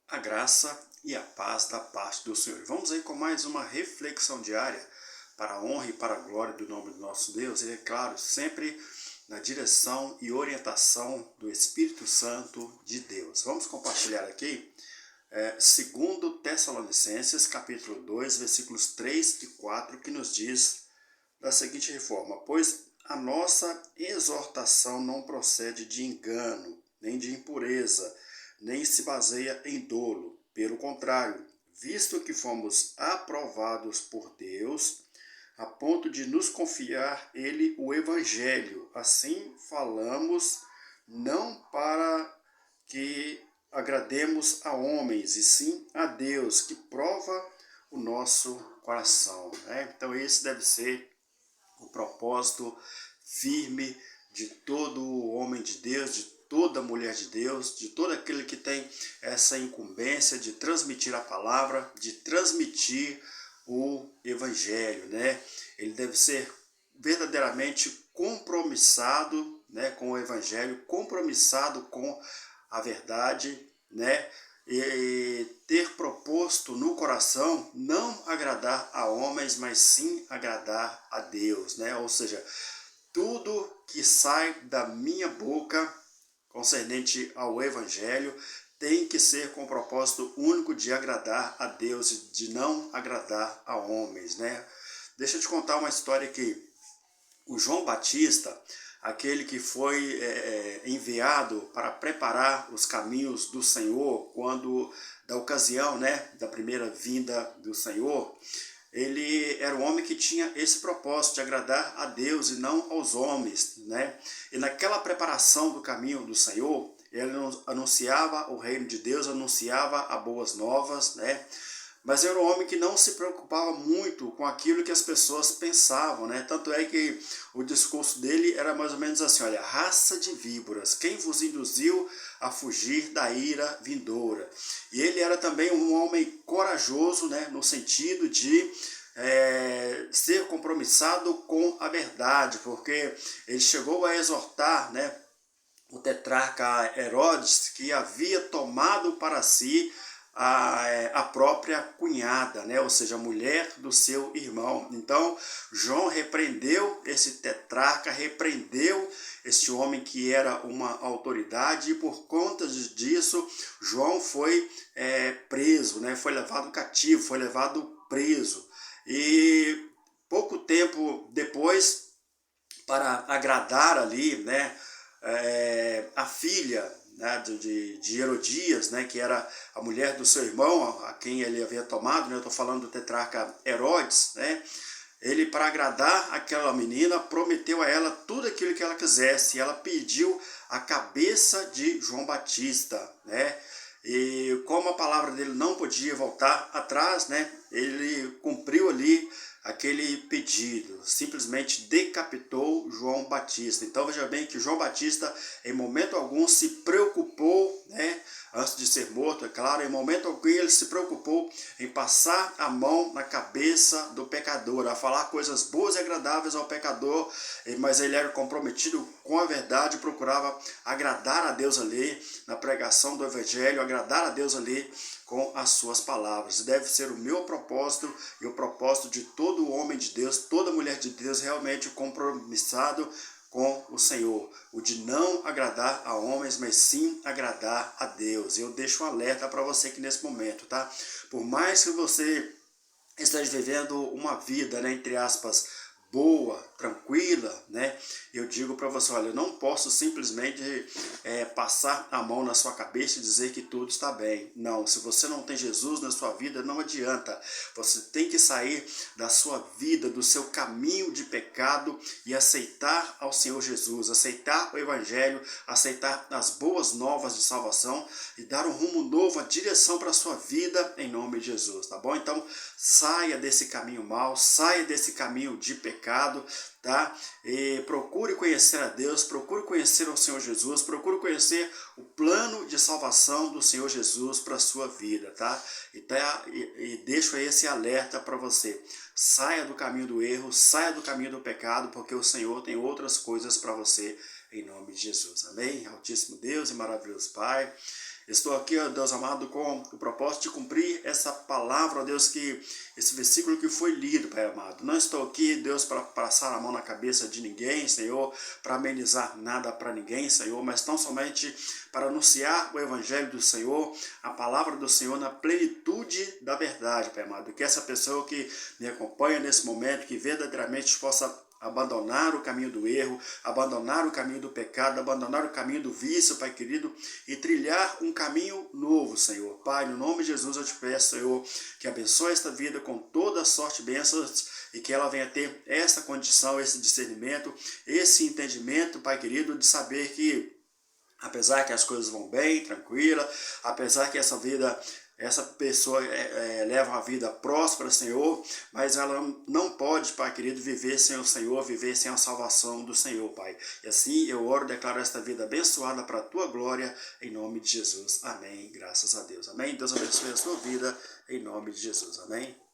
A graça e a paz da parte do Senhor. Vamos aí com mais uma reflexão diária para a honra e para a glória do nome do nosso Deus. E é claro, sempre na direção e orientação do Espírito Santo de Deus. Vamos compartilhar aqui segundo Tessalonicenses, capítulo 2, versículos 3 e 4, que nos diz da seguinte forma: pois a nossa exortação não procede de engano, nem de impureza, nem se baseia em dolo. Pelo contrário, visto que fomos aprovados por Deus, a ponto de nos confiar Ele o Evangelho. Assim falamos, não para que agrademos a homens, e sim a Deus, que prova o nosso coração. Então esse deve ser o propósito firme de todo homem de Deus, de toda mulher de Deus, de todo aquele que tem essa incumbência de transmitir a palavra, de transmitir o evangelho, Ele deve ser verdadeiramente compromissado, com o evangelho, compromissado com a verdade, e ter proposto no coração não agradar a homens, mas sim agradar a Deus, Ou seja, tudo que sai da minha boca concernente ao Evangelho tem que ser com o propósito único de agradar a Deus e de não agradar a homens, Deixa eu te contar uma história que o João Batista, aquele que foi enviado para preparar os caminhos do Senhor, quando da ocasião, da primeira vinda do Senhor, ele era um homem que tinha esse propósito de agradar a Deus e não aos homens, E naquela preparação do caminho do Senhor, ele anunciava o reino de Deus, anunciava as boas novas, Mas era um homem que não se preocupava muito com aquilo que as pessoas pensavam, Tanto é que o discurso dele era mais ou menos assim: olha, raça de víboras, quem vos induziu a fugir da ira vindoura? E ele era também um homem corajoso, no sentido de ser compromissado com a verdade, porque ele chegou a exortar, o tetrarca Herodes, que havia tomado para si a própria cunhada, ou seja, a mulher do seu irmão. Então, João repreendeu esse tetrarca, repreendeu este homem que era uma autoridade, e por conta disso, João foi preso, foi levado cativo, foi levado preso. E pouco tempo depois, para agradar ali, a filha de Herodias, que era a mulher do seu irmão, a quem ele havia tomado, eu estou falando do tetrarca Herodes, ele, para agradar aquela menina, prometeu a ela tudo aquilo que ela quisesse, e ela pediu a cabeça de João Batista, E como a palavra dele não podia voltar atrás, ele cumpriu ali aquele pedido, simplesmente decapitou João Batista. Então veja bem que João Batista em momento algum se preocupou, antes de ser morto, é claro, em momento algum ele se preocupou em passar a mão na cabeça do pecador, a falar coisas boas e agradáveis ao pecador, mas ele era comprometido com a verdade, procurava agradar a Deus ali na pregação do evangelho, agradar a Deus ali com as suas palavras. Deve ser o meu propósito e o propósito de todo homem de Deus, toda mulher de Deus realmente compromissado com o Senhor, o de não agradar a homens, mas sim agradar a Deus. Eu deixo um alerta para você aqui nesse momento, tá? Por mais que você esteja vivendo uma vida, entre aspas, boa, tranquila, eu digo para você: olha, eu não posso simplesmente passar a mão na sua cabeça e dizer que tudo está bem. Não, se você não tem Jesus na sua vida, não adianta. Você tem que sair da sua vida, do seu caminho de pecado e aceitar ao Senhor Jesus, aceitar o Evangelho, aceitar as boas novas de salvação e dar um rumo novo, a direção para a sua vida em nome de Jesus, tá bom? Então, saia desse caminho mau, saia desse caminho de pecado, tá? E procure conhecer a Deus, procure conhecer o Senhor Jesus, procure conhecer o plano de salvação do Senhor Jesus para a sua vida, tá? E deixo aí esse alerta para você: saia do caminho do erro, saia do caminho do pecado, porque o Senhor tem outras coisas para você em nome de Jesus, amém? Altíssimo Deus e maravilhoso Pai, Estou aqui, ó Deus amado, com o propósito de cumprir essa palavra, ó Deus, esse versículo que foi lido, Pai amado. Não estou aqui, Deus, para passar a mão na cabeça de ninguém, Senhor, para amenizar nada para ninguém, Senhor, mas tão somente para anunciar o Evangelho do Senhor, a palavra do Senhor na plenitude da verdade, Pai amado. Que essa pessoa que me acompanha nesse momento, que verdadeiramente possa abandonar o caminho do erro, abandonar o caminho do pecado, abandonar o caminho do vício, Pai querido, e trilhar um caminho novo, Senhor. Pai, no nome de Jesus eu te peço, Senhor, que abençoe esta vida com toda a sorte e bênçãos e que ela venha ter essa condição, esse discernimento, esse entendimento, Pai querido, de saber que apesar que as coisas vão bem, tranquila, apesar que essa pessoa leva uma vida próspera, Senhor, mas ela não pode, Pai querido, viver sem o Senhor, viver sem a salvação do Senhor, Pai. E assim eu oro e declaro esta vida abençoada para a Tua glória, em nome de Jesus. Amém. Graças a Deus. Amém. Deus abençoe a sua vida, em nome de Jesus. Amém.